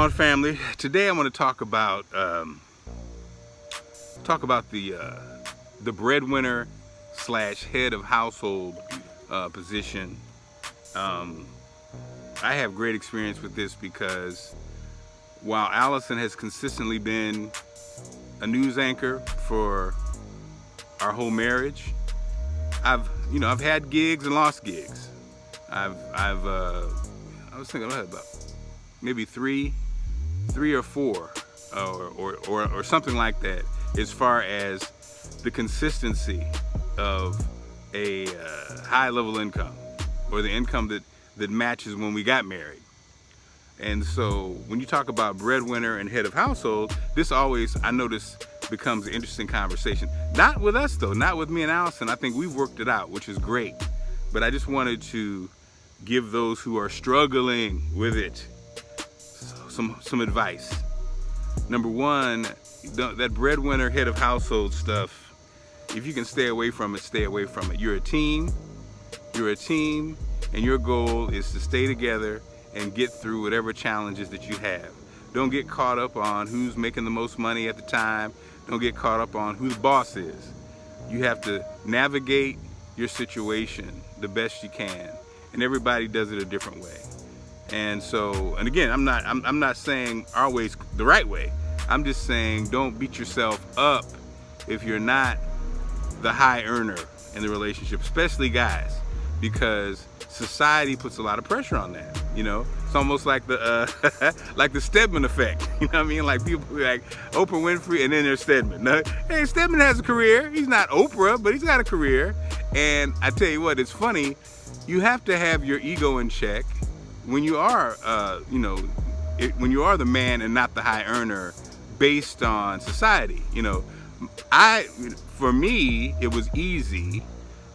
on, family? Today I want to talk about the breadwinner slash head of household position. I have great experience with this because while Allison has consistently been a news anchor for our whole marriage, I've had gigs and lost gigs. I was thinking about maybe three or four, or something like that, as far as the consistency of a high level income, or the income that matches when we got married. And so when you talk about breadwinner and head of household, this always, I notice, becomes an interesting conversation. Not with us though, not with me and Allison. I think we've worked it out, which is great. But I just wanted to give those who are struggling with it some advice. Number one, that breadwinner head of household stuff, if you can stay away from it, stay away from it. You're a team, and your goal is to stay together and get through whatever challenges that you have. Don't get caught up on who's making the most money at the time. Don't get caught up on who the boss is. You have to navigate your situation the best you can, and everybody does it a different way. And so, and again, I'm not saying our way's the right way. I'm just saying don't beat yourself up if you're not the high earner in the relationship, especially guys, because society puts a lot of pressure on that. It's almost like the like the Stedman effect. You know what I mean? Like people like Oprah Winfrey, and then there's Stedman. Now, hey, Stedman has a career. He's not Oprah, but he's got a career. And I tell you what, it's funny. You have to have your ego in check when you are, when you are the man and not the high earner, based on society. For me, it was easy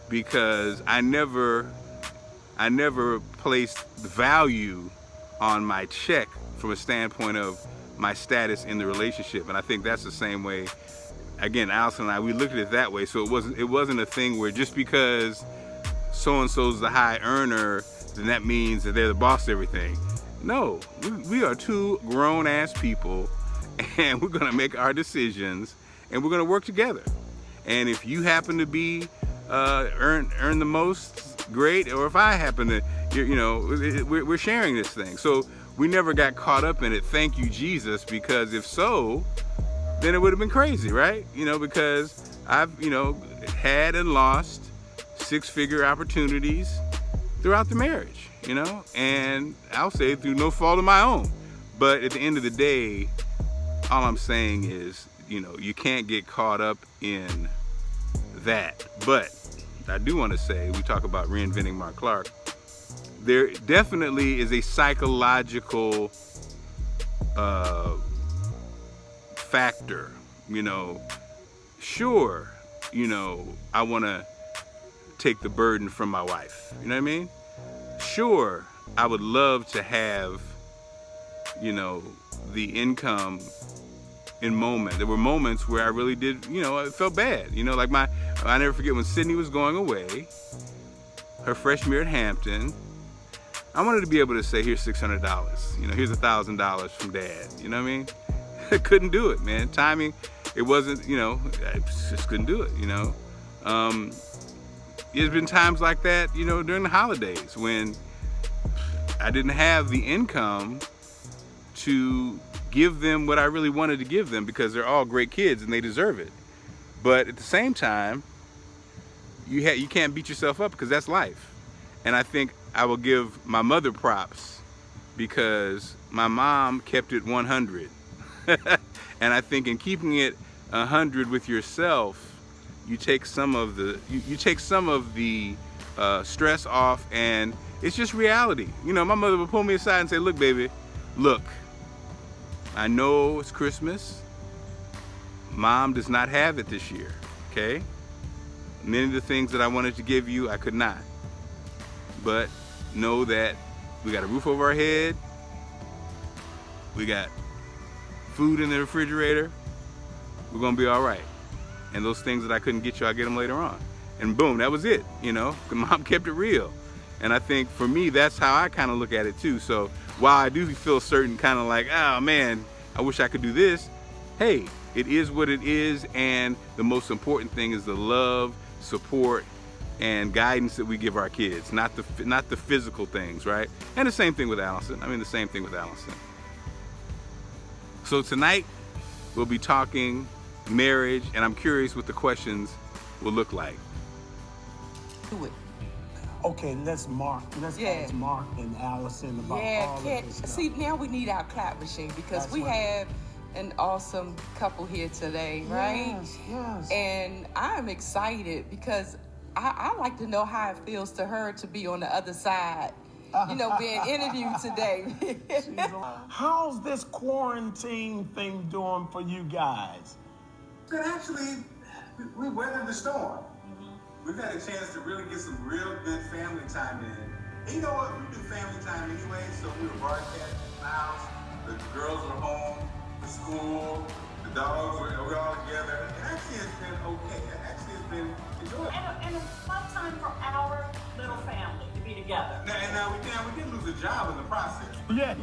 because I never placed the value on my check from a standpoint of my status in the relationship. And I think that's the same way, again, Allison and I, we looked at it that way. So it wasn't a thing where just because so-and-so's the high earner, then that means that they're the boss of everything. No, we are two grown-ass people, and we're gonna make our decisions, and we're gonna work together. And if you happen to be earn the most, great. Or if I happen to, we're sharing this thing. So we never got caught up in it. Thank you, Jesus, because if so, then it would have been crazy, right? Because I've, had and lost six-figure opportunities throughout the marriage, and I'll say through no fault of my own. But at the end of the day, all I'm saying is, you can't get caught up in that. But I do want to say, we talk about reinventing Marc Clarke, there definitely is a psychological factor. Sure, I want to take the burden from my wife. You know what I mean? Sure, I would love to have, the income in moment. There were moments where I really did, I felt bad. I never forget when Sydney was going away, her freshman year at Hampton. I wanted to be able to say, here's $600, here's $1,000 from Dad. You know what I mean? I couldn't do it, man. Timing, it wasn't, I just couldn't do it, There's been times like that, during the holidays when I didn't have the income to give them what I really wanted to give them, because they're all great kids and they deserve it. But at the same time, you can't beat yourself up, because that's life. And I think I will give my mother props, because my mom kept it 100. And I think in keeping it 100 with yourself, you take some of the stress off, and it's just reality. My mother would pull me aside and say, look, baby, look, I know it's Christmas. Mom does not have it this year, okay? Many of the things that I wanted to give you, I could not. But know that we got a roof over our head. We got food in the refrigerator. We're gonna be all right. And those things that I couldn't get you, I'll get them later on. And boom, that was it, Mom kept it real. And I think for me, that's how I kind of look at it too. So while I do feel certain kind of like, oh man, I wish I could do this, hey, it is what it is, and the most important thing is the love, support, and guidance that we give our kids, not the physical things, right? And the same thing with Allison. I mean, the same thing with Allison. So tonight, we'll be talking marriage, and I'm curious what the questions will look like. Do it. Okay, let's ask Marc and Allison about all of this stuff. See, now we need our clap machine because we have an awesome couple here today, right? Yes. And I'm excited because I like to know how it feels to her to be on the other side, you know, being interviewed today. How's this quarantine thing doing for you guys? But actually, we weathered the storm. We've had a chance to really get some real good family time in. And you know what? We do family time anyway, so we were broadcasting in the house. The girls were home, the school, the dogs were all together. It actually has been okay. It actually has been enjoyable. And a fun time for our little family to be together. Now we did lose a job in the process. Yeah.